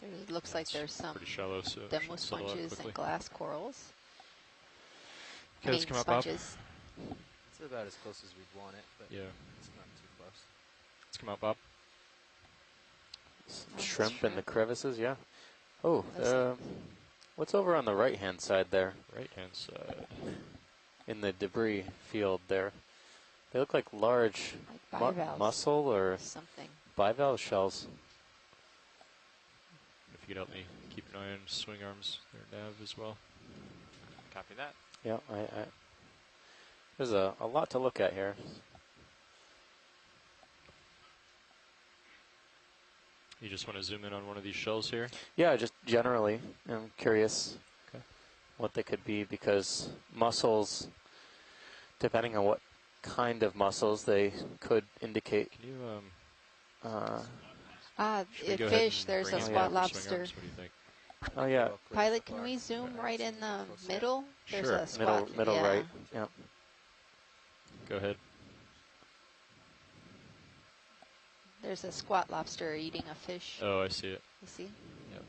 It looks like there's some pretty shallow, so demo sponges and glass corals. Okay, let's come up, sponges. Bob. It's about as close as we'd want it, but yeah, it's not too close. Let's come up, Bob. Shrimp in the crevices, yeah. Oh, what's over on the right-hand side there? Right-hand side. In the debris field there. They look like large mussel or something. Bivalve shells. If you could help me keep an eye on swing arms, their nav as well. Copy that. Yeah, there's a lot to look at here. You just want to zoom in on one of these shells here? Yeah, just generally. I'm curious what they could be, because mussels, depending on what kind of mussels, they could indicate. Can you, fish, there's a spot lobster. What do you think? Oh, yeah. Pilot, can we zoom right in the middle? There's Sure. a spot. Middle right. Yeah. Go ahead. There's a squat lobster eating a fish. Oh, I see it. You see? Yep.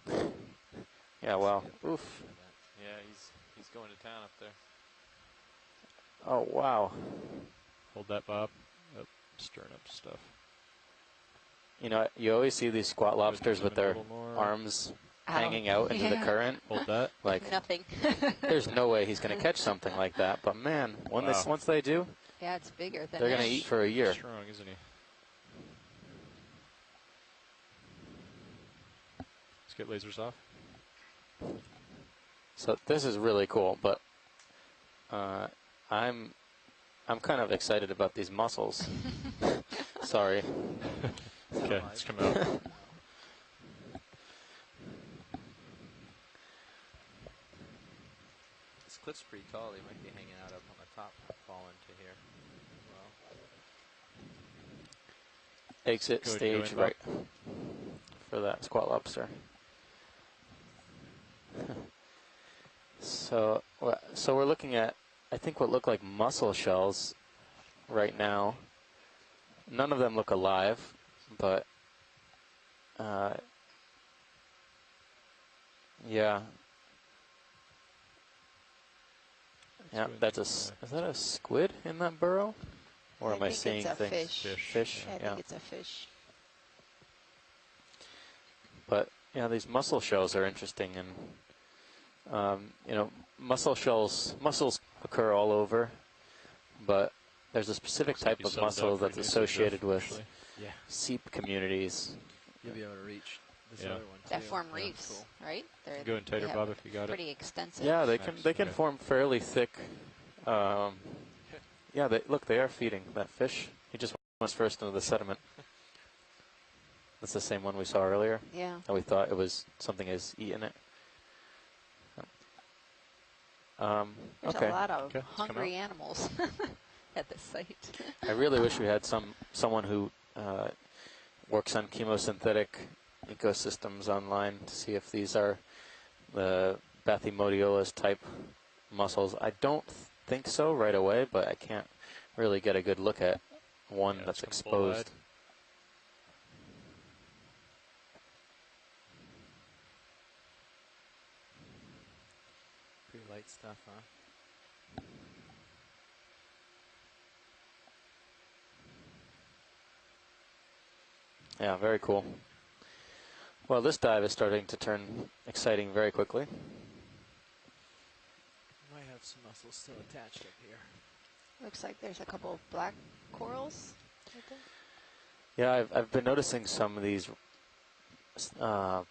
Hold on. Yeah, wow. Oof. Yeah, he's going to town up there. Oh, wow. Hold that, Bob. Oh, stirring up stuff. You know, you always see these squat lobsters with their arms hanging out into the current. Hold that. Like nothing. There's no way he's going to catch something like that. But man, once they do, yeah, it's bigger than they're going to eat for a year. Strong, isn't he? Let's get lasers off. So this is really cool, but I'm kind of excited about these mussels. Sorry. Okay, let's come out. This cliff's pretty tall. They might be hanging out up on the top, fall into here. Well, Exit stage right for that squat lobster. So we're looking at, I think, what look like mussel shells right now. None of them look alive, but yeah. Yeah, that's is that a squid in that burrow? Or am I seeing things? Fish. I think it's a fish. But yeah, these mussel shells are interesting, and you know, mussels occur all over, but there's a specific type of mussel that's associated with seep communities. You'll be able to reach this other one that too. form reefs, right? They're go in tighter, Bob, if you got pretty extensive. Yeah, they can form fairly thick. Yeah, they are feeding that fish. He just went first into the sediment. That's the same one we saw earlier. Yeah. And we thought it was something is eating it. There's a lot of hungry animals at the site. I really wish we had someone who works on chemosynthetic ecosystems online to see if these are the Bathymodiolus type mussels. I don't think so right away, but I can't really get a good look at one that's exposed. Pretty light stuff, huh? Yeah, very cool. Well, this dive is starting to turn exciting very quickly. Might have some mussels still attached up here. Looks like there's a couple of black corals right there. Yeah, I've been noticing some of these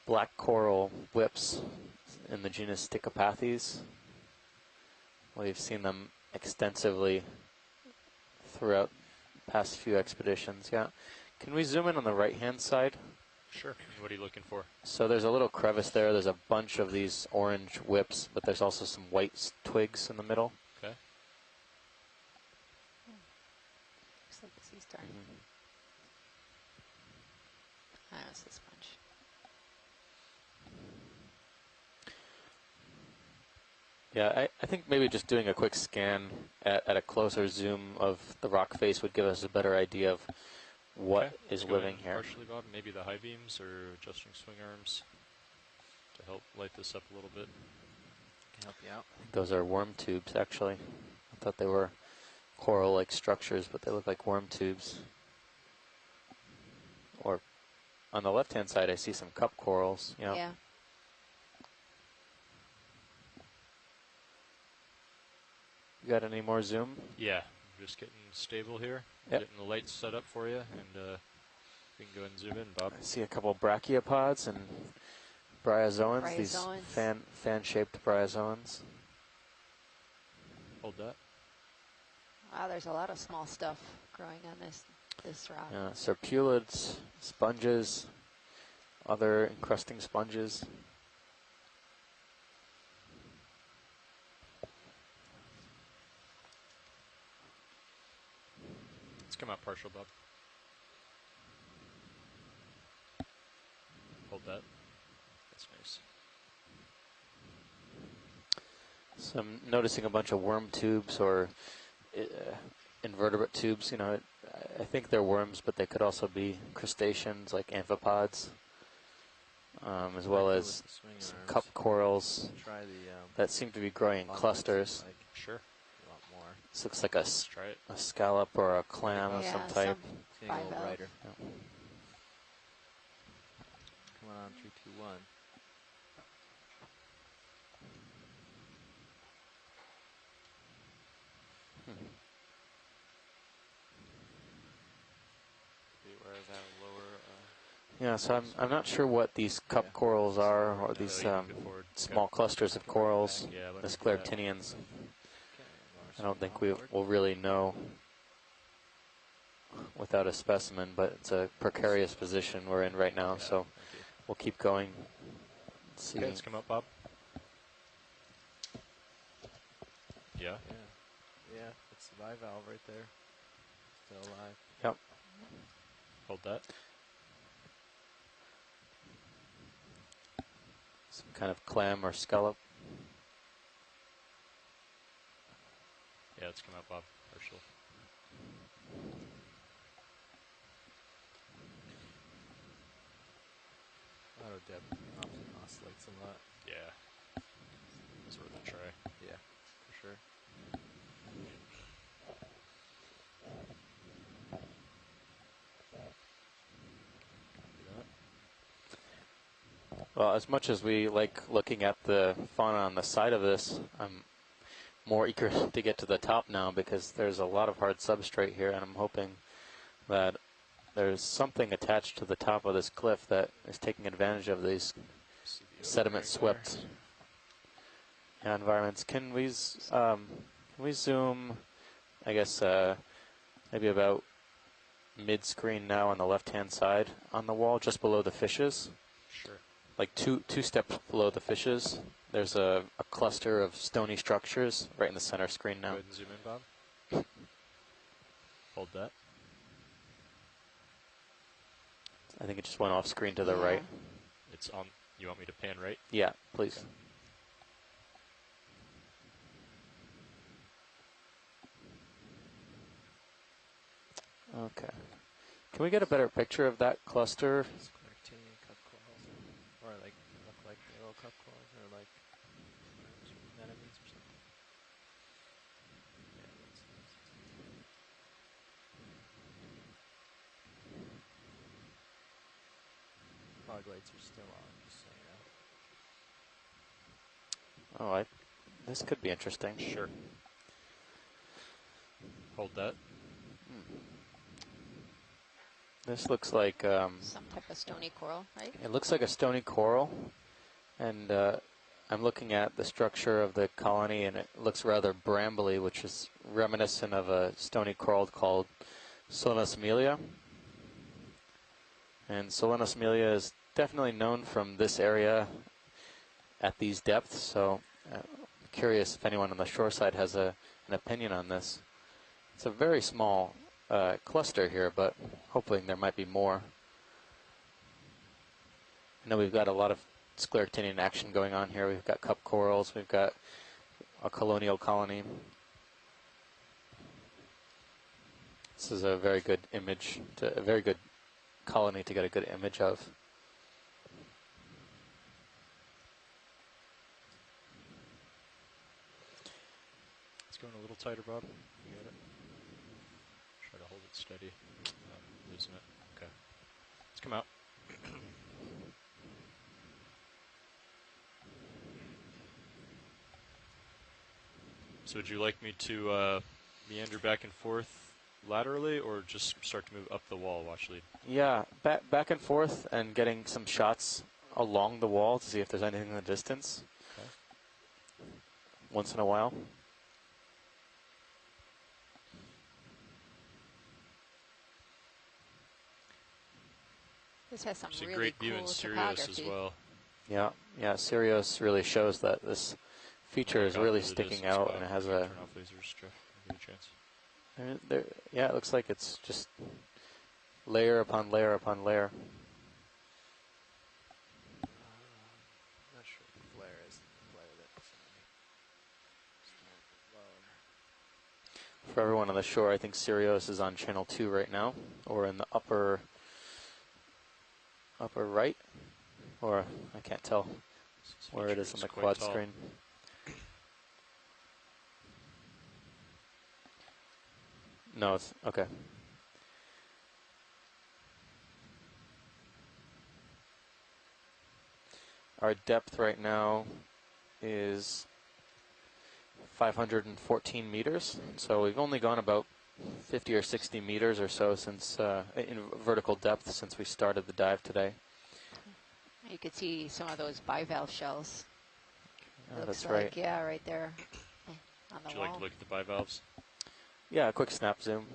black coral whips in the genus Stichopathes. We've seen them extensively throughout the past few expeditions. Yeah. Can we zoom in on the right-hand side? Sure. What are you looking for? So there's a little crevice there. There's a bunch of these orange whips, but there's also some white twigs in the middle. Okay. Looks like it's Eastern. It's this bunch. Yeah, I think maybe just doing a quick scan at a closer zoom of the rock face would give us a better idea of what is living here. Partially, Bob. Maybe the high beams or adjusting swing arms to help light this up a little bit. Can help you out. I think those are worm tubes, actually. I thought they were coral-like structures, but they look like worm tubes. Or on the left-hand side, I see some cup corals. Yep. Yeah. You got any more zoom? Yeah, I'm just getting stable here. Yep. Getting the lights set up for you, and we can go ahead and zoom in, Bob. I see a couple brachiopods and bryozoans, these fan-shaped bryozoans. Hold that. Wow, there's a lot of small stuff growing on this rock. Serpulids, sponges, other encrusting sponges. Let's come out partial, Bob. Hold that. That's nice. So I'm noticing a bunch of worm tubes or invertebrate tubes. You know, I think they're worms, but they could also be crustaceans like amphipods, as well as some cup corals that seem to be growing in clusters. Sure. This looks like a scallop or a clam of some type. Getting a little brighter. Yep. Come on, 3, 2, 1. Yeah, so I'm not sure what these cup corals are, or these small clusters of corals, the scleractinians. I don't think we will really know without a specimen, but it's a precarious position we're in right now, so we'll keep going. Let's see. Okay, let's come up, Bob. Yeah. Yeah, it's the bivalve right there. Still alive. Yep. Hold that. Some kind of clam or scallop. Yeah, let's come up, Bob. Partial. Auto depth oscillates a lot. Yeah. It's worth a try. Yeah, for sure. Well, as much as we like looking at the fauna on the side of this, I'm more eager to get to the top now because there's a lot of hard substrate here, and I'm hoping that there's something attached to the top of this cliff that is taking advantage of these sediment-swept environments. Can we zoom, I guess, maybe about mid-screen now on the left-hand side on the wall, just below the fishes? Sure. Like two steps below the fishes, there's a cluster of stony structures right in the center screen now. Go ahead and zoom in, Bob. Hold that. I think it just went off screen to the right. It's on. You want me to pan right? Yeah, please. Okay. Can we get a better picture of that cluster? Cup corals. Or like, look like little cup corals, or like anemones or something. Yeah, that's nice. Fog lights are still on, just so you know. Oh, this could be interesting. Sure. Hold that. This looks like some type of stony coral, right? It looks like a stony coral, and I'm looking at the structure of the colony, and it looks rather brambly, which is reminiscent of a stony coral called Solenosmelia. And Solenosmelia is definitely known from this area at these depths, so I'm curious if anyone on the shore side has an opinion on this. It's a very small cluster here, but hopefully there might be more. I know we've got a lot of scleractinian action going on here. We've got cup corals, we've got a colonial colony. This is a very good image, a very good colony to get a good image of. It's going a little tighter, Bob. You got it. Try to hold it steady. I'm losing it. Okay. Let's come out. So would you like me to meander back and forth laterally, or just start to move up the wall, watch lead? Yeah, back and forth and getting some shots along the wall to see if there's anything in the distance. Okay. Once in a while. This has some There's really a great cool view in Sirius as well. Yeah, Sirius really shows that this feature is really sticking out, and it has a... Turn off lasers, Jeff. Give it a chance. Yeah, it looks like it's just layer upon layer upon layer. I'm not sure what the flare is. Flare that's For everyone on the shore, I think Sirius is on channel 2 right now, or in the upper right, or I can't tell where it is on the quad screen. No, it's okay. Our depth right now is 514 meters, so we've only gone about 50 or 60 meters or so since in vertical depth since we started the dive today. You could see some of those bivalve shells. That's like, right. Yeah, right there on the Would you wall. like to look at the bivalves? Yeah, a quick snap zoom.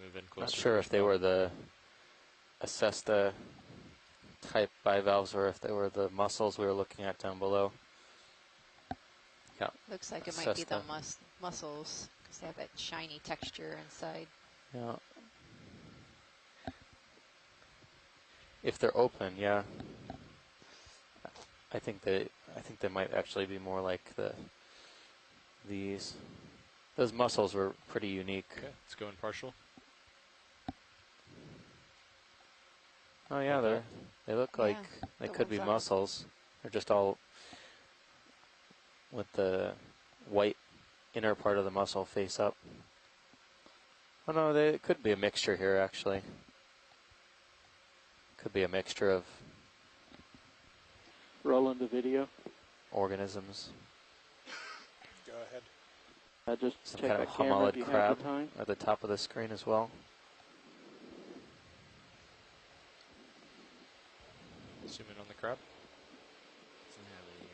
Move in closer. Not sure if they were the Acesta type bivalves or if they were the mussels we were looking at down below. Yeah. Looks like it might be the mussels because they have that shiny texture inside. Yeah. If they're open, yeah. I think they might actually be more like these. Those mussels were pretty unique. Okay, let's go in partial. Oh yeah, they look like they could be mussels. They're just all with the white inner part of the mussel face up. Oh no, it could be a mixture here actually. Could be a mixture of rolling the video. Organisms. Go ahead. Just some check kind of the camera if homalid you crab have the time. at the top of the screen as well. Zoom in on the crab. Doesn't have any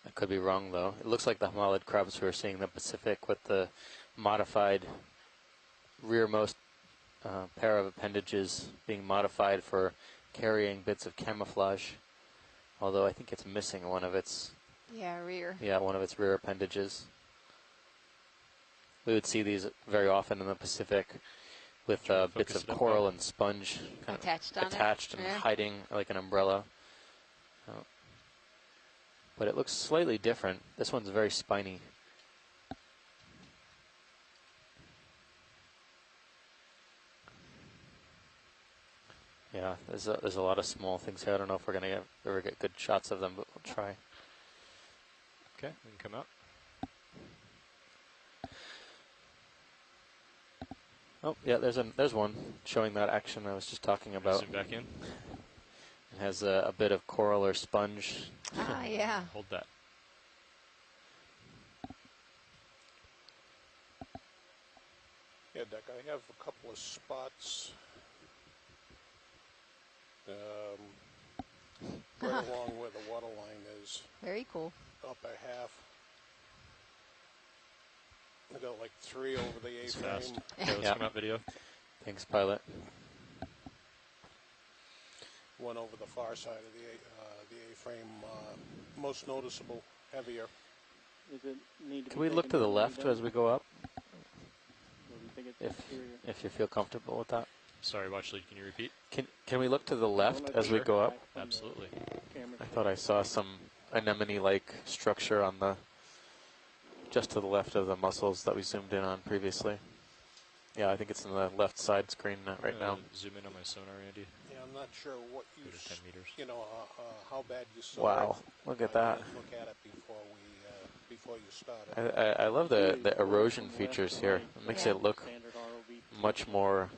I could be wrong though. It looks like the homalid crabs we were seeing in the Pacific with the modified rearmost pair of appendages being modified for carrying bits of camouflage. Although I think it's missing one of its rear. Yeah, one of its rear appendages. We would see these very often in the Pacific with bits of coral and sponge kind attached and hiding like an umbrella. But it looks slightly different. This one's very spiny. Yeah, there's a lot of small things here. I don't know if we're gonna ever get good shots of them, but we'll try. Okay, we can come out. Oh yeah, there's one showing that action I was just talking about. Zoom back in. It has a bit of coral or sponge. Ah, yeah. Hold that. Yeah, Dick, I have a couple of spots right along where the water line is. Very cool. Up a half. I got like 3 over the It's A-frame. fast. Okay, let's come out video. Thanks, pilot. One over the far side of the A-frame, most noticeable, heavier. Does it need to Can we look to the left as we go up? Or do you think it's If you feel comfortable with that. Sorry, watch lead. Can you repeat? Can we look to the left as we go up? Absolutely. I thought I saw some anemone-like structure on the just to the left of the mussels that we zoomed in on previously. Yeah, I think it's in the left side screen right now. Zoom in on my sonar, Andy. Yeah, I'm not sure what you, 10 meters. you know, how bad you saw Wow, it. look at that. Look at it before you started. I love the erosion features here. It makes it look much more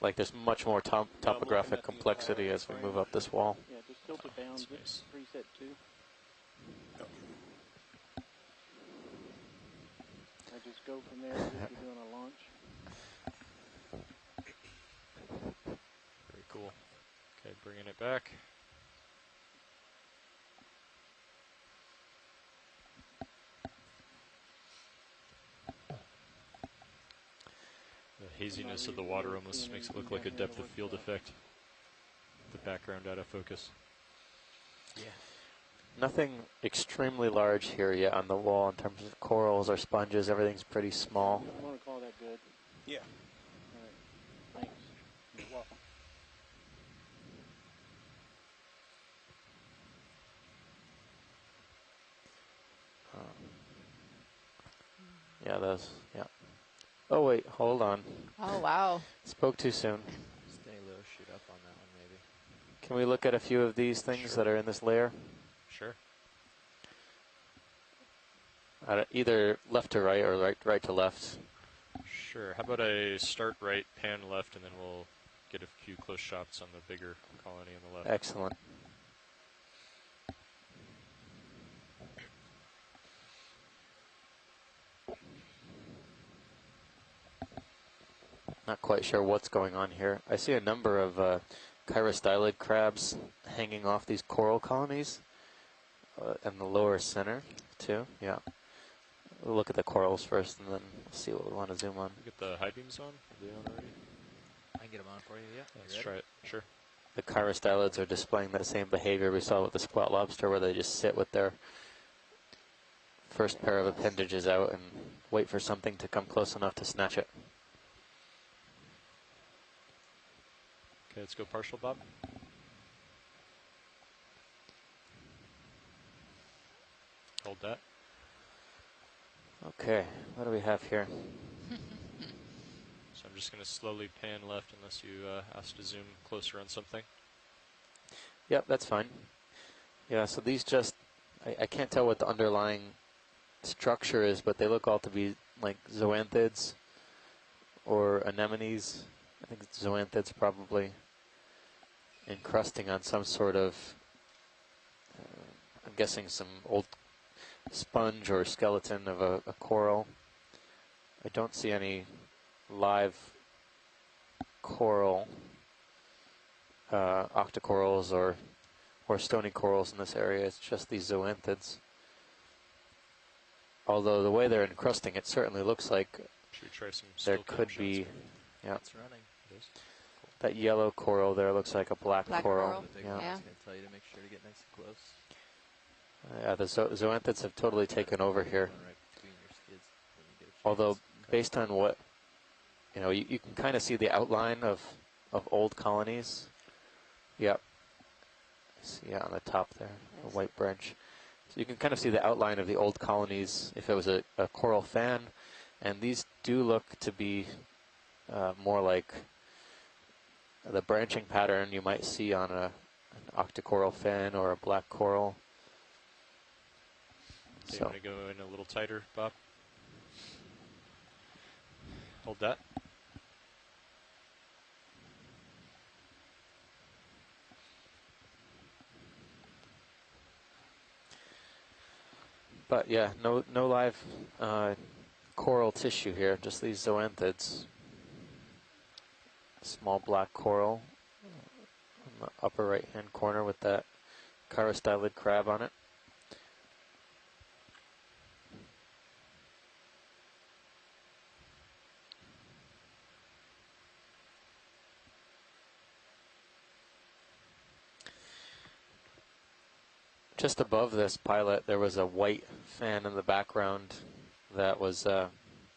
like there's much more topographic complexity as we move up this wall. Yeah, just tilt it down. That's nice. Preset 2. I just go from there as if you're doing a launch. Very cool. Okay, bringing it back. The haziness of the water almost makes it look like a depth of field effect. The background out of focus. Yeah. Nothing extremely large here yet on the wall in terms of corals or sponges. Everything's pretty small. I want to call that good. Yeah. All right. Thanks. You're welcome. Yeah, those. Yeah. Oh wait, hold on. Oh wow. Spoke too soon. Stay low, shoot up on that one maybe. Can we look at a few of these things that are in this layer? Sure. Either left to right or right to left. Sure. How about I start right, pan left, and then we'll get a few close shots on the bigger colony on the left. Excellent. Not quite sure what's going on here. I see a number of chirostylid crabs hanging off these coral colonies in the lower center too. Yeah. We'll look at the corals first and then see what we want to zoom on. Get the high beams on? Are they on already? I can get them on for you, yeah. Let's try it. Sure. The chirostylids are displaying that same behavior we saw with the spot lobster, where they just sit with their first pair of appendages out and wait for something to come close enough to snatch it. Okay, let's go partial, Bob. Hold that. Okay, what do we have here? So I'm just going to slowly pan left unless you ask to zoom closer on something. Yep, that's fine. Yeah, so these just, I can't tell what the underlying structure is, but they look all to be like zoanthids or anemones. I think it's zoanthids probably encrusting on some sort of, I'm guessing some old sponge or skeleton of a coral. I don't see any live coral, octocorals or stony corals in this area. It's just these zoanthids. Although the way they're encrusting, it certainly looks like Should we try some there still could cam be, shots? yeah, It's running. It is? that yellow coral there looks like a black coral. coral. The big Yeah. one, I Yeah. was going to tell you to make sure to get nice and close. Yeah, the zoanthids have totally taken over here. One right between your skids when you get a chance. Although, Okay. based on what, you can kind of see the outline of old colonies. Yep. See, yeah, on the top there, a white branch. So you can kind of see the outline of the old colonies if it was a coral fan. And these do look to be more like the branching pattern you might see on an octocoral fan or a black coral. Okay, So I'm going to go in a little tighter, Bob. Hold that. but yeah, no live coral tissue here, just these zoanthids. Small black coral on the upper right hand corner with that chirostylid crab on it. Just above this pilot, there was a white fan in the background that was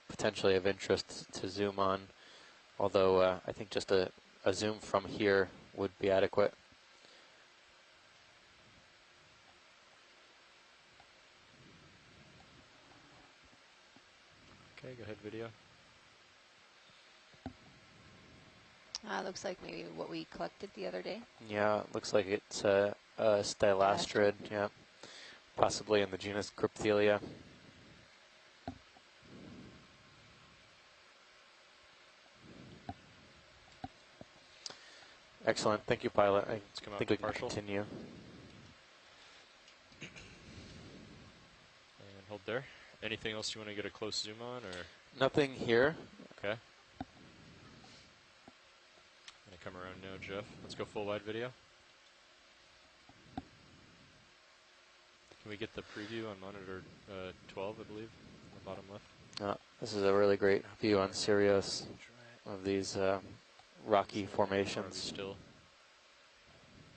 potentially of interest to zoom on. although I think just a zoom from here would be adequate. Okay, go ahead, video. Looks like maybe what we collected the other day. Yeah, it looks like it's a stylastrid, yeah, possibly in the genus Crypthelia. Excellent, thank you, pilot. I think we can continue. And hold there. Anything else you want to get a close zoom on, or? Nothing here. Okay. Gonna come around now, Jeff. Let's go full wide video. Can we get the preview on monitor 12, I believe, on the bottom left? This is a really great view on Sirius of these rocky formations. Still.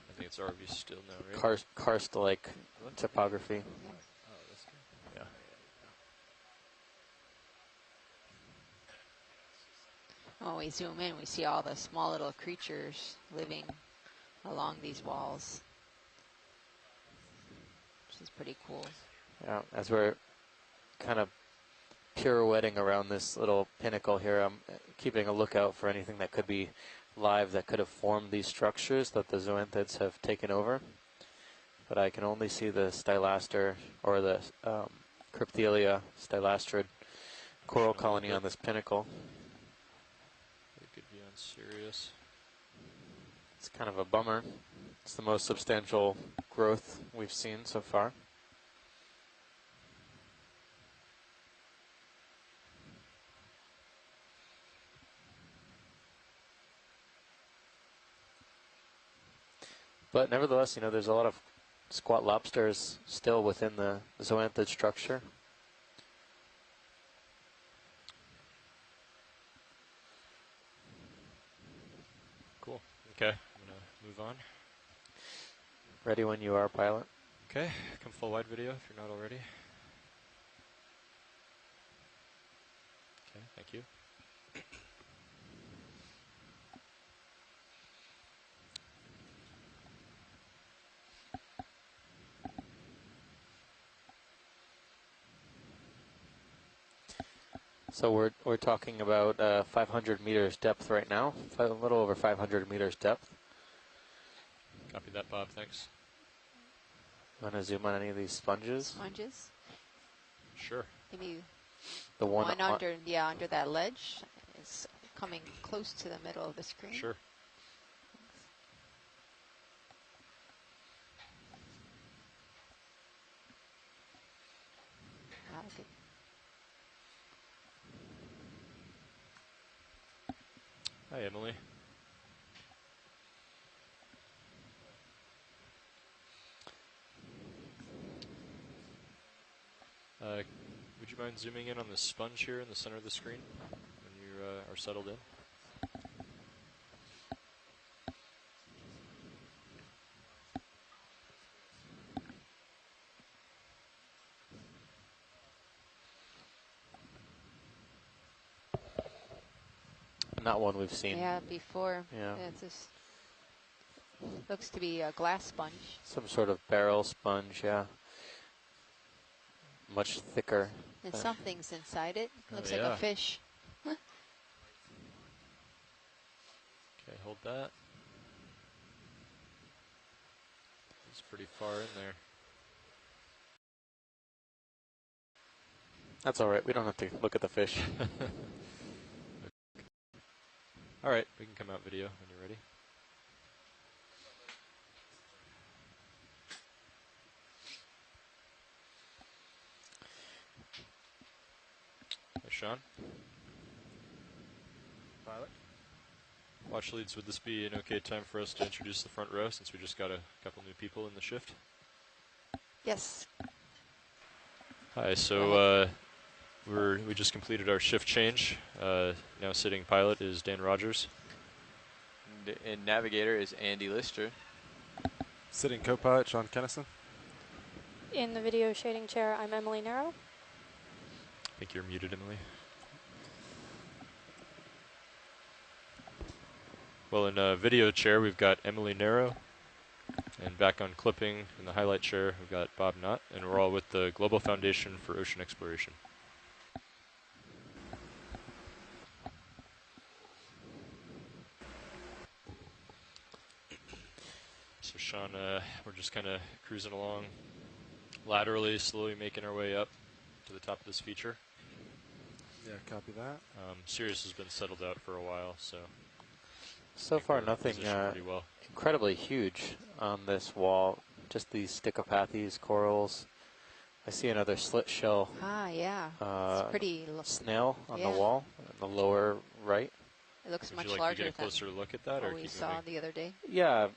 I think it's ROV still now, right? Karst-like topography. Oh, that's good. Yeah. When we zoom in, we see all the small little creatures living along these walls, which is pretty cool. Yeah, as we're kind of pirouetting around this little pinnacle here, I'm keeping a lookout for anything that could be live that could have formed these structures that the zoanthids have taken over. But I can only see the stylaster, or the Crypthelia stylastrid coral colony on this pinnacle. Good view on Sirius. It's kind of a bummer. It's the most substantial growth we've seen so far. But nevertheless, you know, there's a lot of squat lobsters still within the zoanthid structure. Cool. Okay, I'm gonna move on. Ready when you are, pilot. Okay, come full wide video if you're not already. Okay, thank you. So we're talking about 500 meters depth right now, a little over 500 meters depth. Copy that, Bob. Thanks. Want to zoom on any of these sponges? Sponges? Sure. Maybe the one under, yeah, under that ledge is coming close to the middle of the screen. Sure. Good. Hi, Emily. Would you mind zooming in on the sponge here in the center of the screen when you are settled in? Not one we've seen. Yeah, before. Yeah. It's just looks to be a glass sponge. Some sort of barrel sponge, yeah. Much thicker. And something's inside it. Looks like yeah. a fish. Okay, hold that. It's pretty far in there. That's all right. We don't have to look at the fish. All right, we can come out video when you're ready. Hi, Sean. Pilot. Watch leads, would this be an okay time for us to introduce the front row since we just got a couple new people in the shift? Yes. Hi, so we just completed our shift change. Now sitting pilot is Dan Rogers. And navigator is Andy Lister. Sitting co-pilot Sean Kennison. In the video shading chair, I'm Emily Narrow. I think you're muted, Emily. Well, in video chair, we've got Emily Nero. And back on clipping in the highlight chair, we've got Bob Knott. And we're all with the Global Foundation for Ocean Exploration. So Sean, we're just kind of cruising along laterally, slowly making our way up to the top of this feature. Yeah, copy that. Sirius has been settled out for a while, so far we're nothing positioned pretty well. incredibly huge on this wall. Just these Stichopathes corals. I see another slit shell Ah, yeah. It's pretty. snail on Yeah. the wall, in the lower right. It looks Would much you like to larger get a than closer look at that, or what we keep saw moving? the other day. Yeah,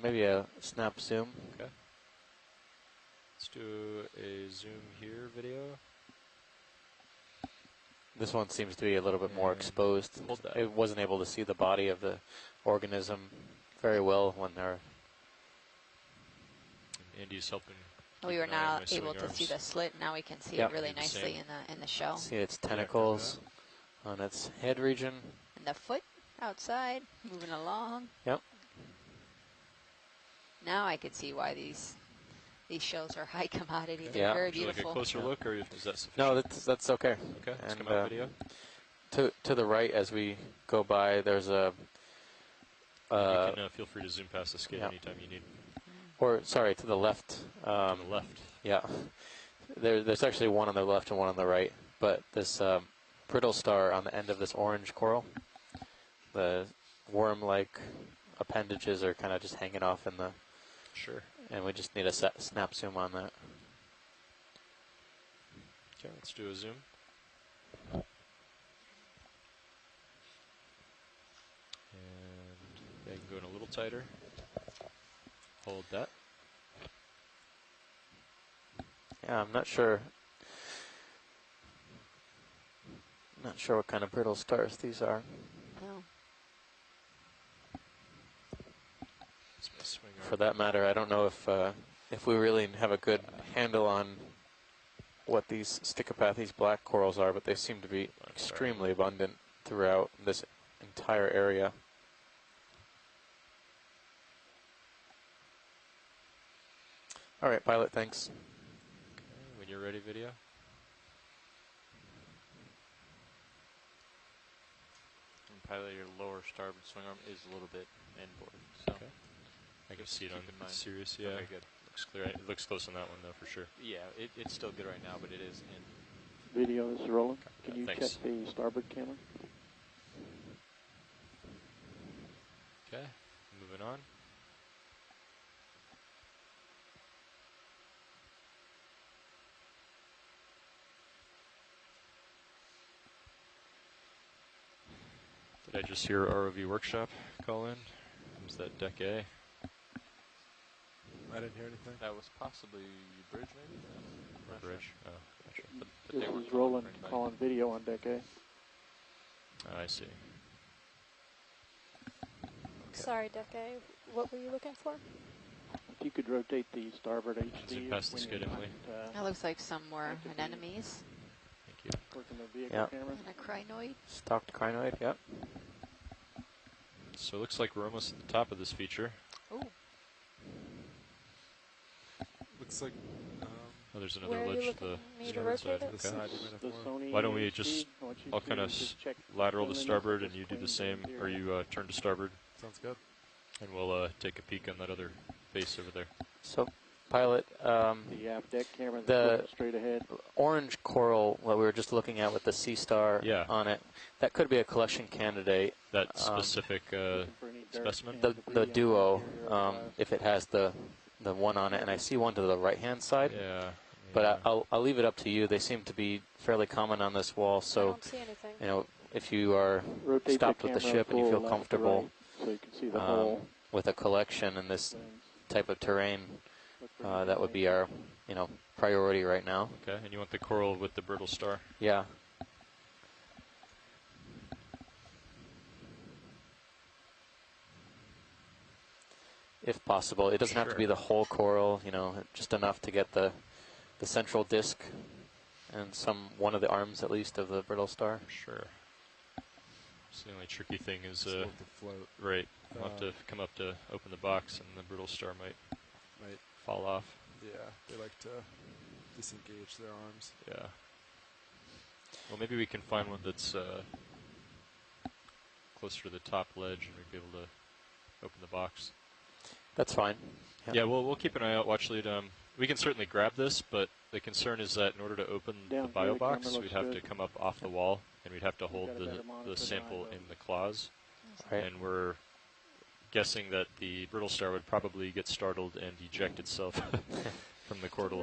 maybe a snap zoom. Okay. Let's do a zoom here video. This one seems to be a little bit more And exposed. hold that. It wasn't able to see the body of the organism very well when they're. Andy's helping. We keep were an eye on now my swing able to see arms. the slit. Now we can see Yep. it really Do the nicely same. in the shell. See its tentacles on its head region. And the foot outside, moving along. Yep. Now I could see why these shells are high commodity. They're Yeah. very Would you like a beautiful. closer look, or is that sufficient? No, that's okay. Okay, let's And, come out video. To the right as we go by, there's a. You can feel free to zoom past the skid yeah. anytime you need. Or sorry, to the left. To the left. Yeah, there's actually one on the left and one on the right. But this brittle star on the end of this orange coral, the worm-like appendages are kind of just hanging off in the. Sure. And we just need a snap zoom on that. Okay, let's do a zoom. And yeah, you can go in a little tighter. Hold that. Yeah, I'm not sure. Not sure what kind of brittle stars these are. No. That's my swing arm. For that matter, I don't know if we really have a good handle on what these Stichopathes black corals are, but they seem to be extremely abundant throughout this entire area. All right, pilot, thanks. Okay, when you're ready, video. And pilot, your lower starboard swing arm is a little bit inboard. So Okay. I can see it keep on in mind. Sirius, yeah. Okay, good. Looks clear. It looks close on that one, though, for sure. Yeah, it's still good right now, but it is in. Video, this is Roland. Can you thanks. check the starboard camera? Okay, moving on. Did I just hear ROV workshop call in? Was that deck A? I didn't hear anything. That was possibly bridge, maybe? Or Not sure. bridge? Oh, gotcha. But This they were is Roland for anybody. calling video on deck A. Oh, I see. Sorry, Deck A. What were you looking for? If you could rotate the starboard HD. Zoom past the when skid, you're Emily. not, That looks like some more That could be- anemones Thank you. working the vehicle Yeah. camera. and a crinoid. Stalked crinoid, yep. So it looks like we're almost at the top of this feature. Oh, Looks like Oh, there's another Where are you ledge to looking the me to starboard side. rotate the it? Okay. side you might have The more. Sony Why don't we HD, just what you I'll do kind of is just check lateral to cleanliness starboard, of and you do the screens same, and or you turn to starboard, Sounds good. and we'll take a peek on that other face over there. So, pilot, the aft deck camera the- that's looking straight ahead. orange coral, what we were just looking at with the sea star Yeah. on it, that could be a collection candidate. That specific, Looking for any dirt specimen? and The debris the on duo, interior of the glass. if it has the one on it, and I see one to the right hand side. yeah. But yeah. I'll leave it up to you. They seem to be fairly common on this wall, I so don't see anything. you know if you are Rotate stopped with the camera ship and you feel full left to comfortable right so you can see the whole with a collection in this lens. type of terrain, Look for that would be our priority right now. Okay, and you want the coral with the brittle star? Yeah. If possible, it doesn't have to Sure. be the whole coral. Just enough to get the central disc and one of the arms at least of the brittle star. Sure. So the only tricky thing is, Still with the float. right, we'll have to come up to open the box, and the brittle star might fall off. Yeah, they like to disengage their arms. Yeah. Well, maybe we can find one that's closer to the top ledge, and we'd be able to open the box. That's fine. Yeah, we'll keep an eye out, watch lead. We can certainly grab this, but the concern is that in order to open the bio box, we'd have to come up off the wall, and we'd have to hold the sample in the claws. Right. And we're guessing that the brittle star would probably get startled and eject itself from the coral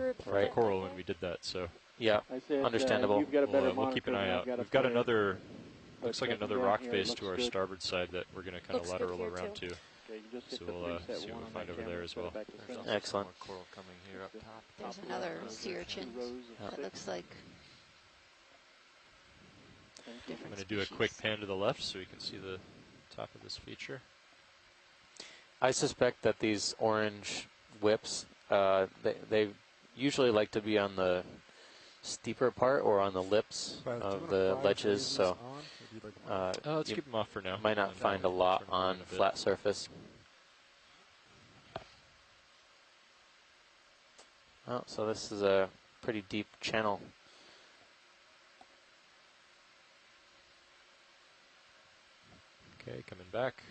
when we did that. So Yeah, I said, understandable. You've got a better we'll keep an monitor eye than out. I've We've got up there. another, But looks like from another down rock here, it face looks to our good. starboard side that we're going to kind of Looks good lateral here, around too. to. Okay, you just So hit the we'll preset see what one we on find that over camera, there as set it well. back to There's center. also Excellent. some more coral coming here up top. There's Top another left, sea there's urchin. 2 rows of That 6. looks like Thank you. I'm different going to do a quick species. pan to the left so we can see the top of this feature. I suspect that these orange whips, they usually like to be on the steeper part or on the lips But do you of wanna the fire ledges, lasers so on, or do you like them off? Let's you keep them off for now. might not and find a turn lot them on a bit. flat surface. Oh, so this is a pretty deep channel. Okay, coming back.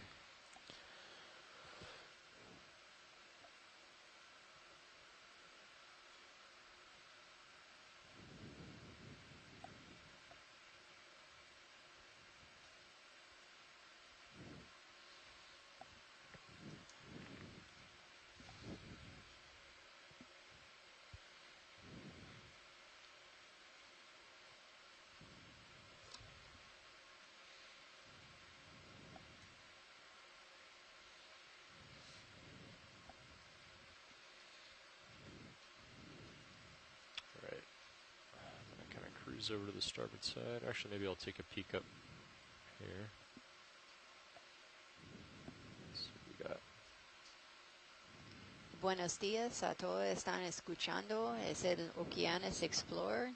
Right. I'm going to kind of cruise over to the starboard side. Actually, maybe I'll take a peek up here. Let's see what we got. Buenos días a todos están escuchando. Es el Okeanos Explorer.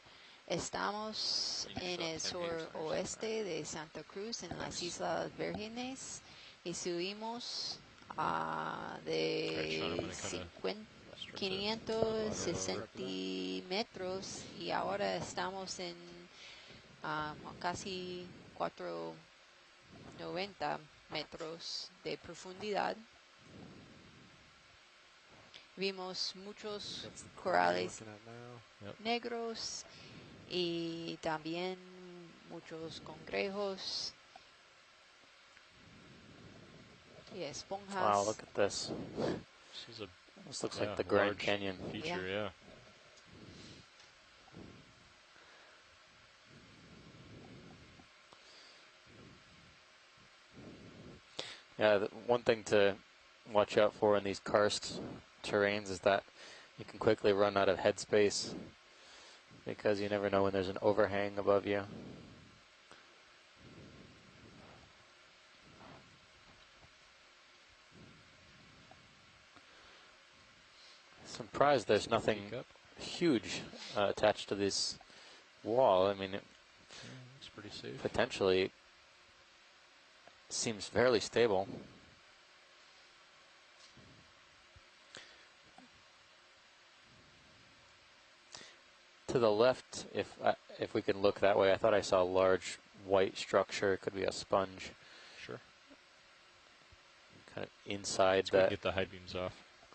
Estamos en el suroeste de Santa Cruz, en las Islas Vírgenes, y subimos de 560 metros y ahora estamos en casi 490 metros de profundidad. Vimos muchos That's the corner you're corales looking at now. negros y también muchos cangrejos y esponjas. Wow, look at this. This is a This looks like the Grand large Canyon. feature, yeah. Yeah, one thing to watch out for in these karst terrains is that you can quickly run out of headspace because you never know when there's an overhang above you. Surprised there's nothing Peek up. huge attached to this wall. I mean, it Looks pretty safe. potentially seems fairly stable. To the left, if we can look that way, I thought I saw a large white structure. It could be a sponge, Sure. kind of inside Let's go that get the high beams off.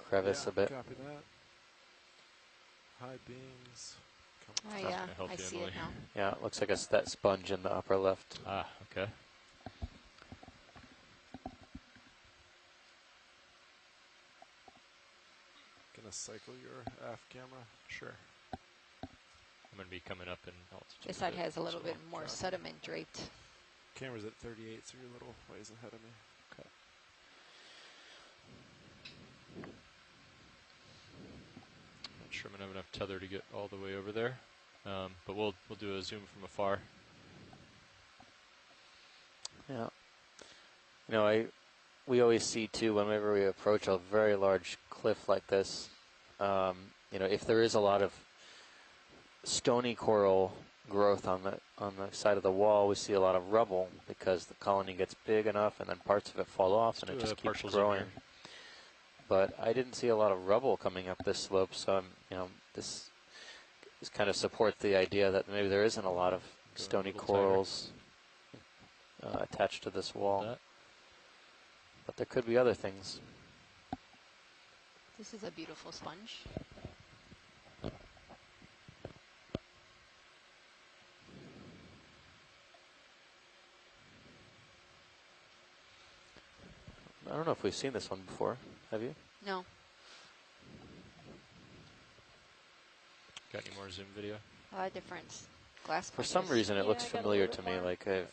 crevice Yeah, a bit. Copy that. High beams. Oh That's yeah, gonna help I you, see Emily. it now. Yeah, it looks like it's that sponge in the upper left. Ah, okay. Gonna cycle your aft camera. Sure. I'm going to be coming up in altitude. This side has a little so bit more copy. sediment draped. Camera's at 38, so you're a little ways ahead of me. Okay. Not sure I'm going to have enough tether to get all the way over there, but we'll do a zoom from afar. Yeah. You know, we always see too whenever we approach a very large cliff like this, you know, if there is a lot of stony coral growth on the side of the wall. We see a lot of rubble because the colony gets big enough and then parts of it fall off and it just keeps growing. But I didn't see a lot of rubble coming up this slope, so this kind of supports the idea that maybe there isn't a lot of stony corals attached to this wall. But there could be other things. This is a beautiful sponge. I don't know if we've seen this one before. Have you? No. Got any more Zoom video? Different glass For sponges. some reason, it looks familiar to me. Like I've.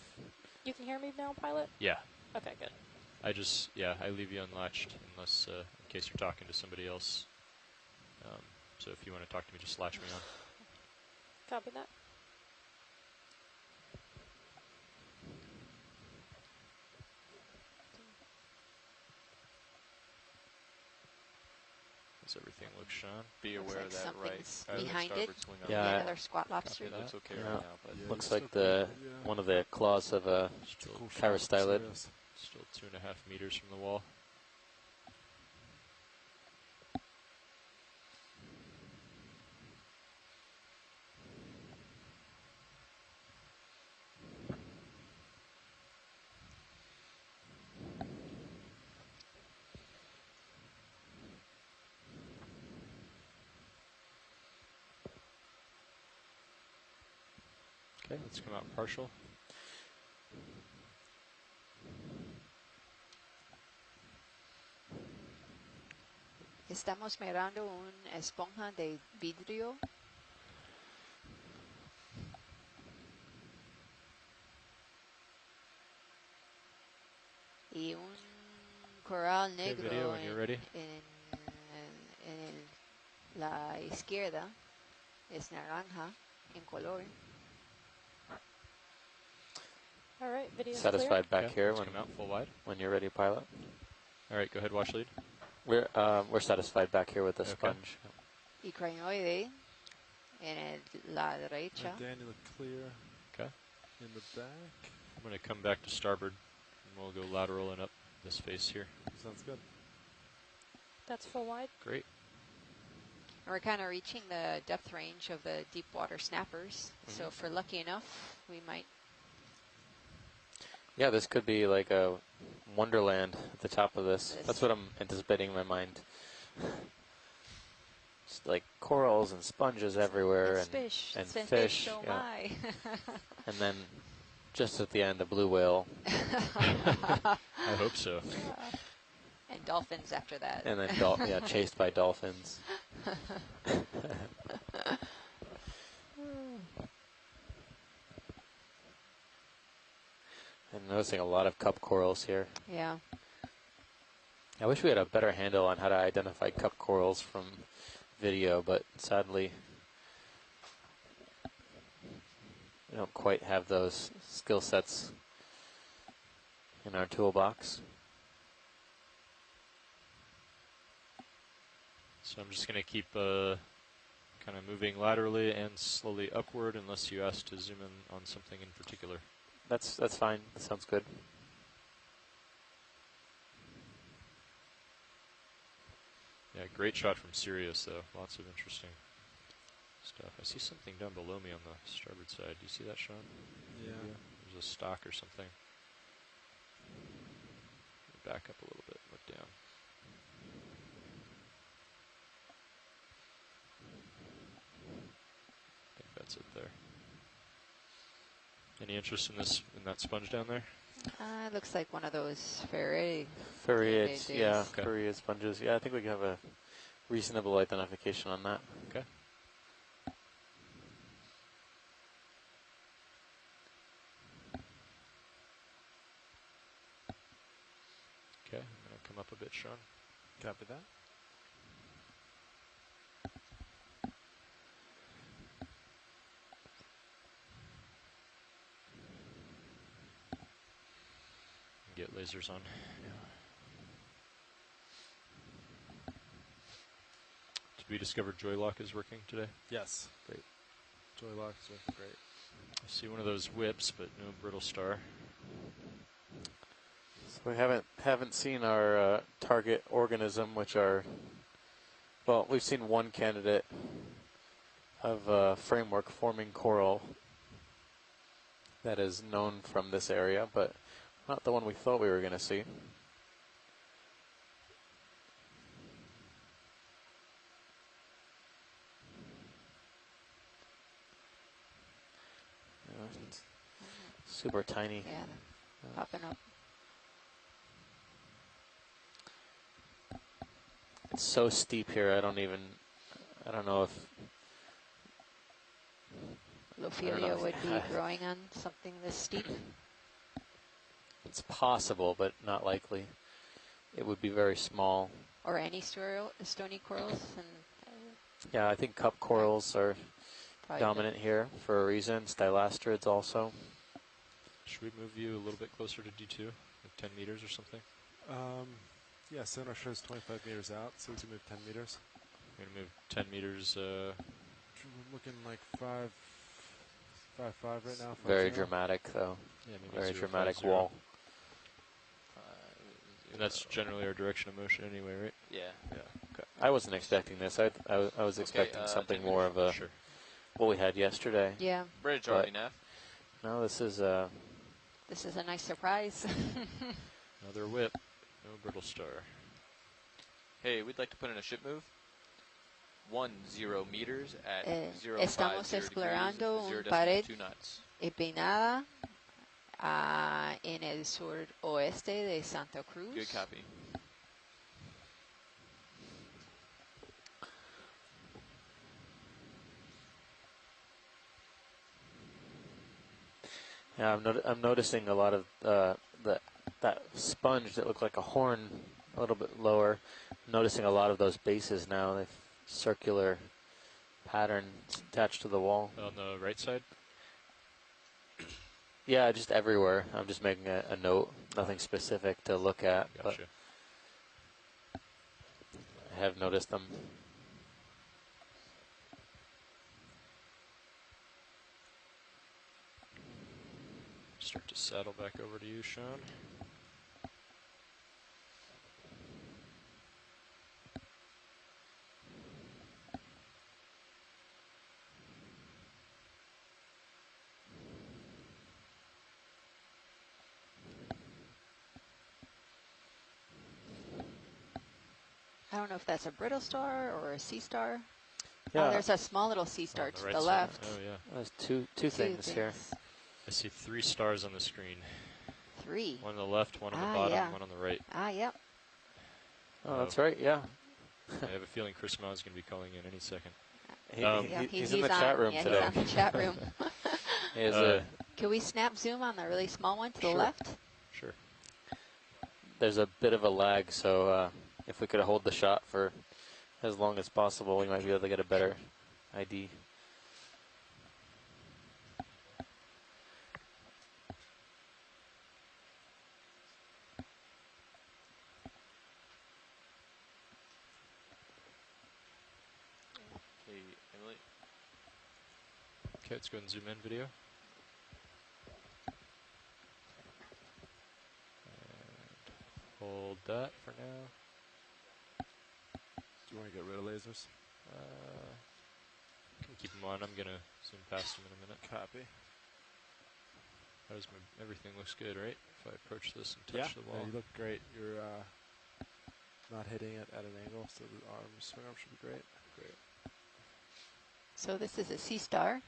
You can hear me now, pilot? Yeah. Okay, good. I leave you unlatched unless, in case you're talking to somebody else. So if you want to talk to me, just latch me on. Copy that. How's everything look, Sean? Be Looks aware like of that something's right behind it. starboard swing on Yeah. Yeah, another squat lobster. It looks okay Yeah. right now, but Yeah, Looks you like still one of the claws of a Still, Caristylid. still 2.5 meters from the wall. Okay, let's come out partial. Estamos mirando una esponja de vidrio. Y un coral Okay, negro video when you're ready. en la izquierda es naranja en color. All right, video Satisfied back Okay, here let's come out full wide. when you're ready, pilot. All right, go ahead, watch lead. We're satisfied back here with the Okay. sponge. Y crinoide en la derecha. Daniel, clear. Okay. In the back. I'm going to come back to starboard, and we'll go lateral and up this face here. Sounds good. That's full wide. Great. We're kind of reaching the depth range of the deep water snappers. So if we're lucky enough, we might. Yeah, this could be like a wonderland at the top of this. That's what I'm anticipating in my mind. Just like corals and sponges everywhere, and fish. and It's fish. Oh Yeah. my. And then just at the end, a blue whale, I hope so. And dolphins after that. and then chased by dolphins. I'm noticing a lot of cup corals here. Yeah. I wish we had a better handle on how to identify cup corals from video, but sadly, we don't quite have those skill sets in our toolbox. So I'm just going to keep kind of moving laterally and slowly upward unless you ask to zoom in on something in particular. That's fine. That sounds good. Yeah, great shot from Sirius, though. Lots of interesting stuff. I see something down below me on the starboard side. Do you see that, Sean? Yeah. There's a stock or something. Back up a little bit, look down. I think that's it there. Any interest in that sponge down there? It looks like one of those ferret. Ferriates, yeah, Okay. ferriate sponges. Yeah, I think we can have a reasonable identification on that. Okay. Okay, I'm going to come up a bit, Sean. Copy that. Get lasers on. Did we discover joy lock is working today? Yes. Great. Joy lock is working great. I see one of those whips, but no brittle star. So we haven't seen our target organism, which are, well, we've seen one candidate of framework forming coral that is known from this area, but not the one we thought we were going to see. It's super tiny. Yeah, popping up. It's so steep here. I don't know if Lophelia would be growing on something this steep. it's possible, but not likely. It would be very small. Or any stony corals. And Yeah, I think cup corals are dominant here for a reason. Stylastrids also. Should we move you a little bit closer to D2, like 10 meters or something? Yeah, sonar shows 25 meters out, so we can move 10 meters. We're going to move 10 meters. We're looking like 5'5" right now. Very dramatic, though. Yeah, maybe very 0, dramatic 5, 0. wall. And that's generally our direction of motion anyway, right? Yeah. Yeah. Okay. I wasn't expecting this. I was expecting something 10 more of a Sure. what we had yesterday. yeah, Bridge already, Nav. No, this is this is a nice surprise. Another whip. No brittle star. Hey, we'd like to put in a ship move. 10 meters at 0, estamos 50 explorando degrees, un pared 0.2 knots. empinada en el suroeste de Santa Cruz. Good copy. Yeah, I'm noticing a lot of that sponge that looked like a horn a little bit lower. I'm noticing a lot of those bases now. They've circular pattern attached to the wall. On the right side? Yeah, just everywhere. I'm just making a note. Nothing specific to look at, Gotcha. but I have noticed them. Start to saddle back over to you, Sean. I don't know if that's a brittle star or a sea star. Yeah, Oh, there's a small little sea star to right the side. left. Oh, yeah. there's two things here. I see 3 stars on the screen. 3. One on the left, one on the bottom, yeah. one on the right. Yep. Oh, that's right. Yeah, I have a feeling Chris Ma is going to be calling in any second. he's in the chat room today. He's on the chat room. He has Can we snap zoom on the really small one to the Sure. left? Sure. there's a bit of a lag, so if we could hold the shot for as long as possible, we might be able to get a better ID. Hey, Emily. Okay, let's go ahead and zoom in video. And hold that for now. Do you want to get rid of lasers? Can keep them on. I'm going to zoom past them in a minute. Copy. Everything looks good, right? If I approach this and touch the wall. Yeah, you look great. You're not hitting it at an angle, so the swing arm should be great. Great. So this is a sea star.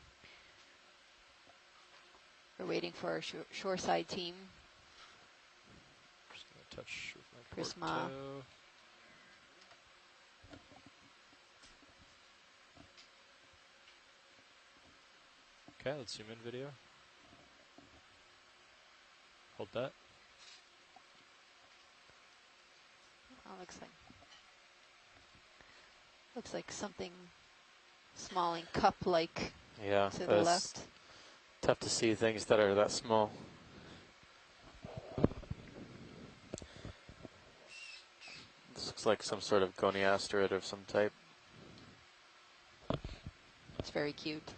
We're waiting for our shoreside team. Just going to touch with my Chris fork Ma. toe. Okay, let's zoom in video. Hold that. Oh, looks like something small and cup-like Yeah, to the left. Tough to see things that are that small. This looks like some sort of goniasterid of some type. It's very cute.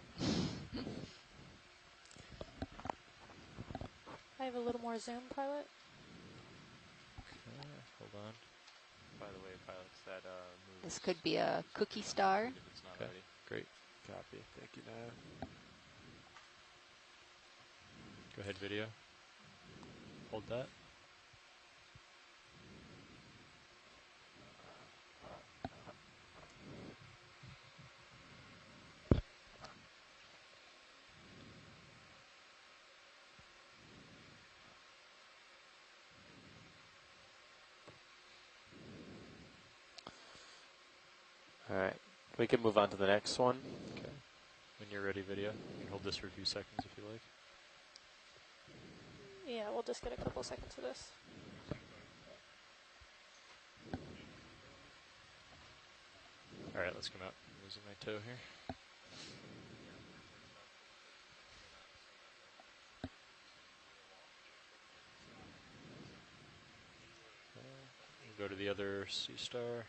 have a little more zoom, pilot? Okay, hold on. By the way, pilots, that moves. This could be a cookie star. If it's not Okay, already. great. Copy. Thank you, Nav. Go ahead, video. Hold that. All right, we can move on to the next one. Okay. When you're ready, video. You can hold this for a few seconds if you like. Yeah, we'll just get a couple seconds of this. All right, let's come out. I'm losing my toe here. Okay. We'll go to the other sea star.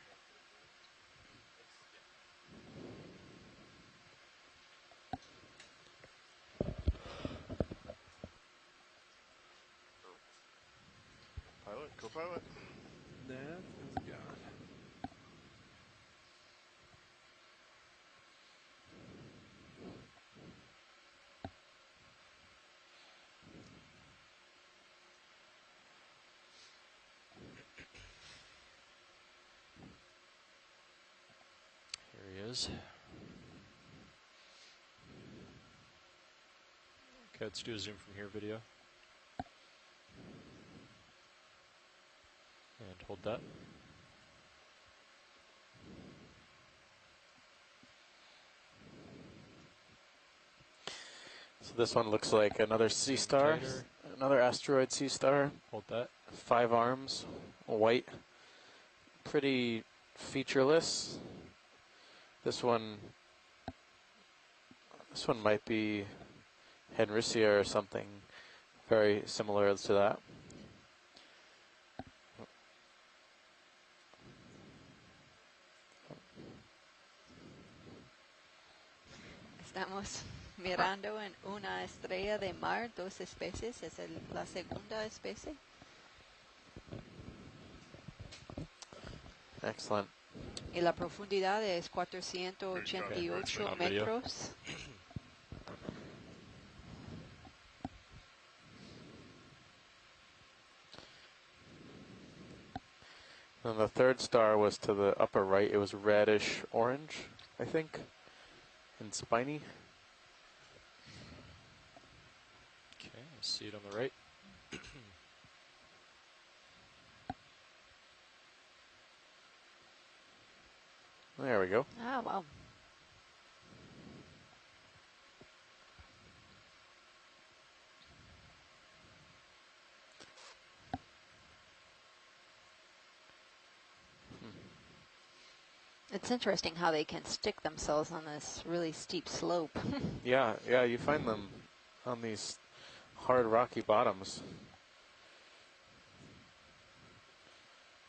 Pilot, co-pilot. Nav, how's it going? Here he is. Okay, let's do a zoom from here video. And hold that. So this one looks like another sea star, Tighter. another asteroid sea star. Hold that. 5 arms, white, pretty featureless. This one might be Henricea or something very similar to that. Estamos mirando en una estrella de mar, 2 especies. Es la segunda especie. Excellent. Y la profundidad es 488 Okay, video. metros. And the third star was to the upper right. It was reddish orange, I think, and spiny. Okay, I see it on the right. There we go. Ah, wow. It's interesting how they can stick themselves on this really steep slope. Yeah, you find them on these hard rocky bottoms.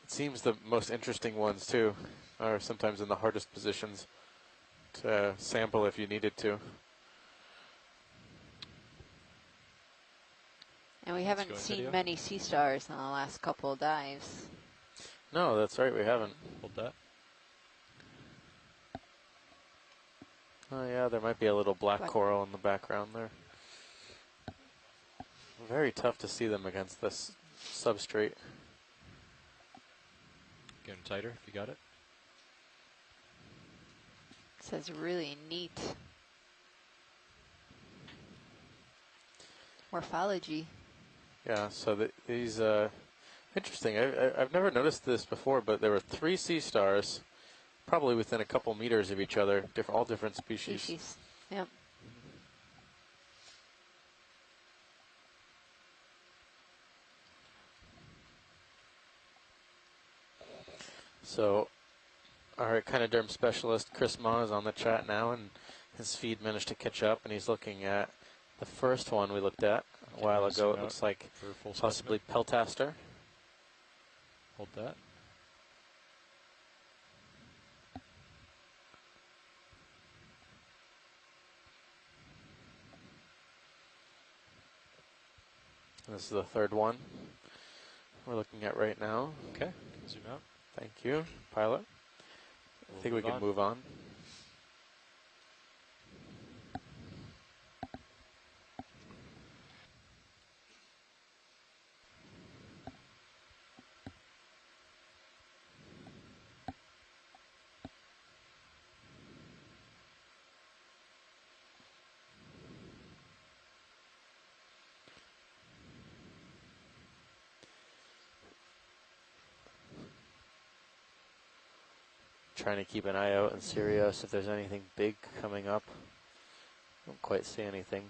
It seems the most interesting ones too are sometimes in the hardest positions to sample if you needed to. And we haven't seen video. many sea stars in the last couple of dives. No, that's right, we haven't. Hold that. Oh yeah, there might be a little black coral in the background there. Very tough to see them against this substrate. Get them tighter if you got it. It says really neat morphology. Yeah, so these, interesting. I've never noticed this before, but there were 3 sea stars, probably within a couple meters of each other, all different species. Yep. So our echinoderm specialist, Chris Ma, is on the chat now, and his feed managed to catch up, and he's looking at the first one we looked at a while ago. It looks like possibly Peltaster. Hold that. This is the third one we're looking at right now. Okay, zoom out. Thank you, pilot. I think we can move on. Trying to keep an eye out in Sirius if there's anything big coming up. Don't quite see anything.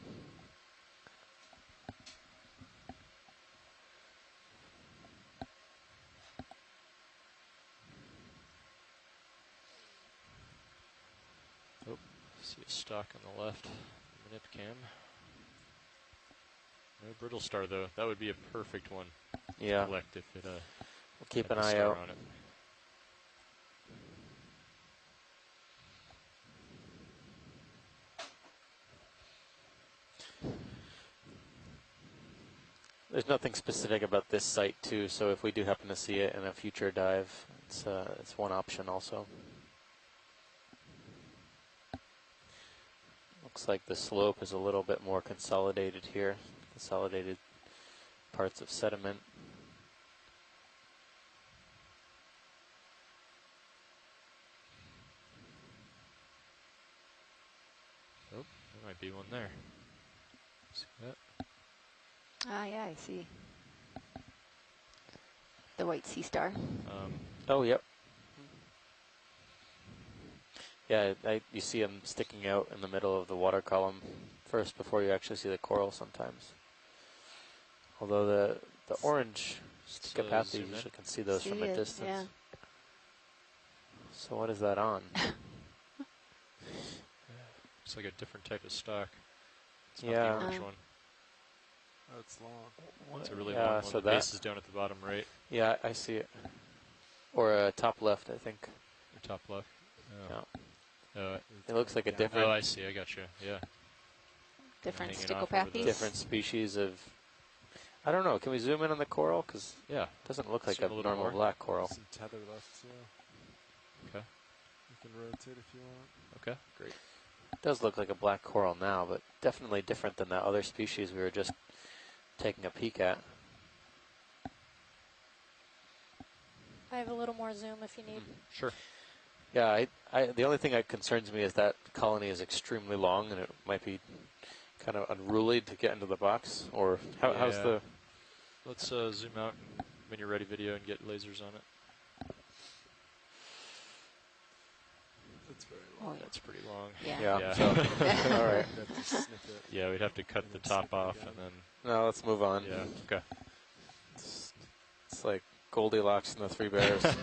Oh, see a stock on the left. Manip cam. No brittle star though. That would be a perfect one. Yeah. Collect if it. We'll keep had an the eye star out. on it. There's nothing specific about this site too, so if we do happen to see it in a future dive, it's one option also. Looks like the slope is a little bit more consolidated here, consolidated parts of sediment. Oh, there might be one there. See that? Ah, yeah, I see. The white sea star. Oh, yep. Yeah, you see them sticking out in the middle of the water column first before you actually see the coral sometimes. Although the orange Stickopathy, you usually can see those from a distance. Yeah. So what is that on? It's like a different type of stock. It's not Yeah. the orange one. Oh, it's long. It's a really long one. So The base is down at the bottom right. Yeah, I see it. Or top left, I think. Or top left. Oh. Yeah. It looks like a different... Oh, I see. I got you. Yeah. Different Hanging off over Stickopathies? Different species of... I don't know. Can we zoom in on the coral? Because yeah, it doesn't look like zoom a a little normal more. black coral. Some tether left too. Okay. You can rotate if you want. Okay, great. It does look like a black coral now, but definitely different than that other species we were just taking a peek at. I have a little more zoom if you need. Sure. Yeah, the only thing that concerns me is that colony is extremely long, and it might be kind of unruly to get into the box. Or how's the... Let's zoom out when you're ready video and get lasers on it. That's very long. Oh, That's pretty long. Yeah. So, all right. You'd have to snip it. Yeah, we'd have to cut the top off and then... No, let's move on. Yeah, okay. It's like Goldilocks and the Three Bears. Okay,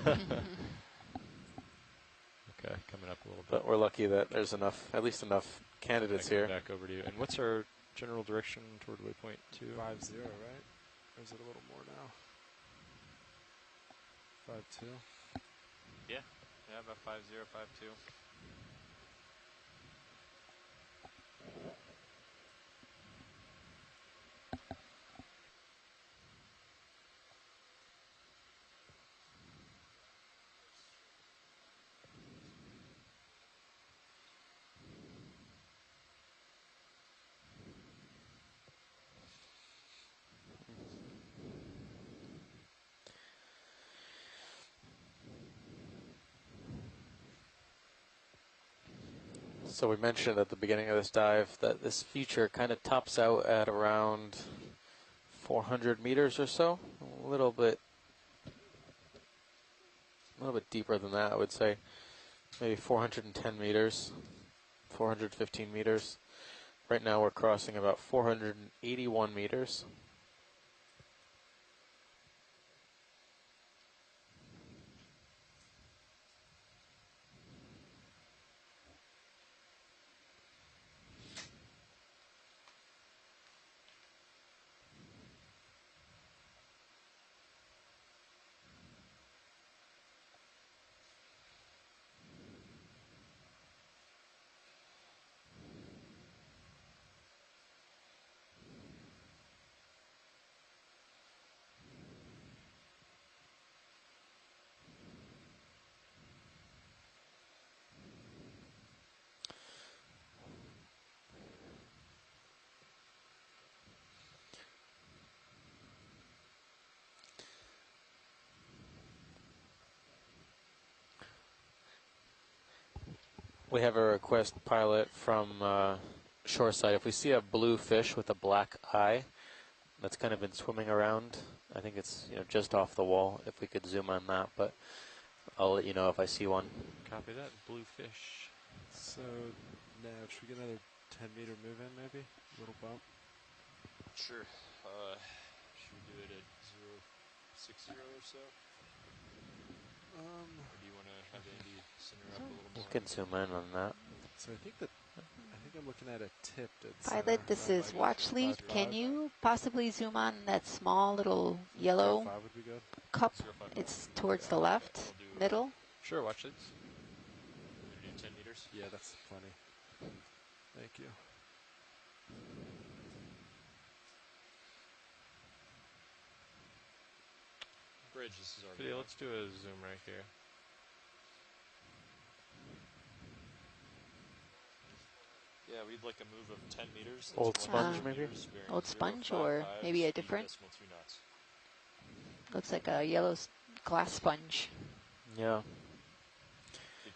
coming up a little bit. But we're lucky that there's enough, at least enough candidates here. Back over to you. And what's our general direction toward waypoint 2? 5-0, right? Or is it a little more now? 5-2. Yeah, about 5-0, 5-2. So we mentioned at the beginning of this dive that this feature kind of tops out at around 400 meters or so, a little bit deeper than that, I would say. Maybe 410 meters, 415 meters. Right now we're crossing about 481 meters. We have a request, pilot, from shoreside. If we see a blue fish with a black eye that's kind of been swimming around, I think it's just off the wall, if we could zoom on that, but I'll let you know if I see one. Copy that. Blue fish. So, now, should we get another 10-meter move in, maybe? A little bump? Sure. Should we do it at 060 or so? Or do you want to have Andy center up a little You more? can zoom in on that. So I think I'm looking at a tip. Pilot, this is watch lead. Can you possibly zoom on that small little yellow 05 would be good. cup? It's towards the left, middle. Sure, watch leads. We're going to do 10 meters? Yeah, that's plenty. Thank you. Bridge, this is our video. Let's do a zoom right here. Yeah, we'd like a move of 10 meters. Old sponge, maybe? Old sponge, or maybe a different. Looks like a yellow glass sponge. Yeah.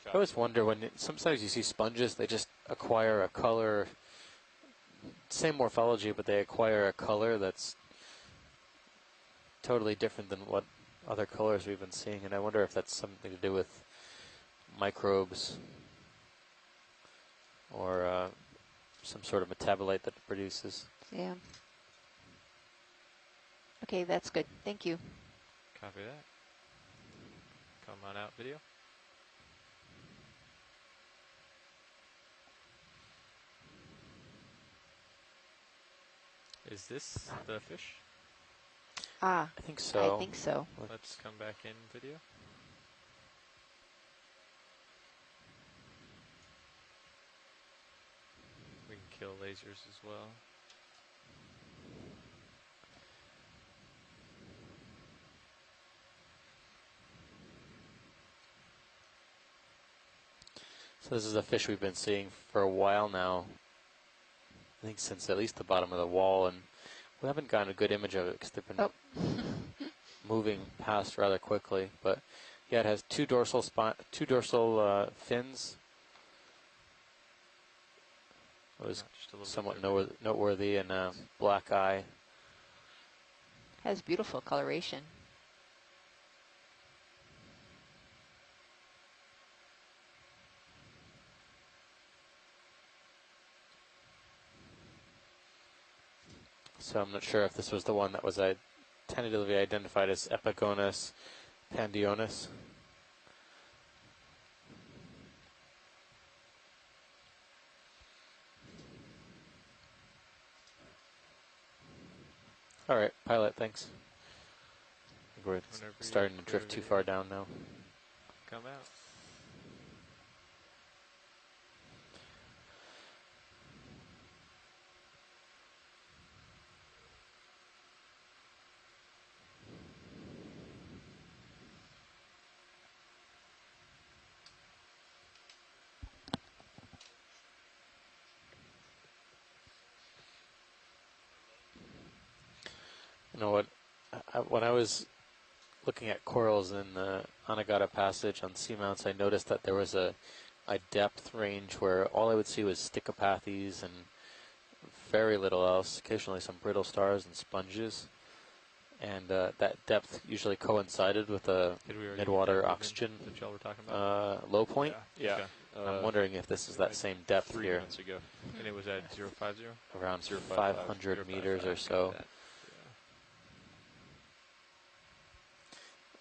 I always wonder when sometimes you see sponges, they just acquire a color, same morphology, but they acquire a color that's totally different than what other colors we've been seeing, and I wonder if that's something to do with microbes or some sort of metabolite that it produces. Yeah. Okay, that's good. Thank you. Copy that. Come on out, video. Is this the fish? Ah, I think so. I think so. Let's come back in video. We can kill lasers as well. So this is a fish we've been seeing for a while now. I think since at least the bottom of the wall, and we haven't gotten a good image of it because they've been moving past rather quickly. But yeah, it has two dorsal fins. It was somewhat noteworthy, and a black eye. Has beautiful coloration. So I'm not sure if this was the one that was tentatively identified as Epigonus pandionis. All right, pilot, thanks. I think we're starting to drift too far down now. Come out. You know what? When I was looking at corals in the Anegada Passage on seamounts, I noticed that there was a depth range where all I would see was Stichopathes and very little else, occasionally some brittle stars and sponges. And that depth usually coincided with a midwater oxygen low point. Yeah. Okay. I'm wondering if this is that same depth 3 here. minutes ago. And it was at 050? Around 500 meters or so.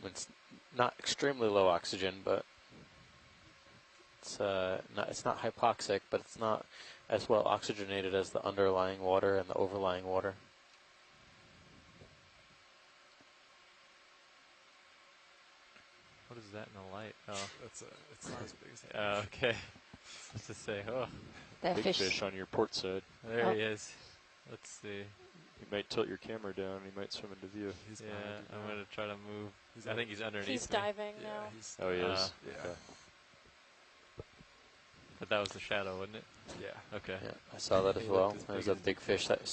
It's not extremely low oxygen, but it's not hypoxic, but it's not as well oxygenated as the underlying water and the overlying water. What is that in the light? Oh, it's not as big as that. Okay. Let's just say, that big fish on your port side. There he is. Let's see. You might tilt your camera down and he might swim into view. I'm going to try to move. I think he's underneath. He's diving now. Oh, he is? Yeah. Okay. But that was the shadow, wasn't it? Yeah. Okay. Yeah, I saw that as well. There's a big fish that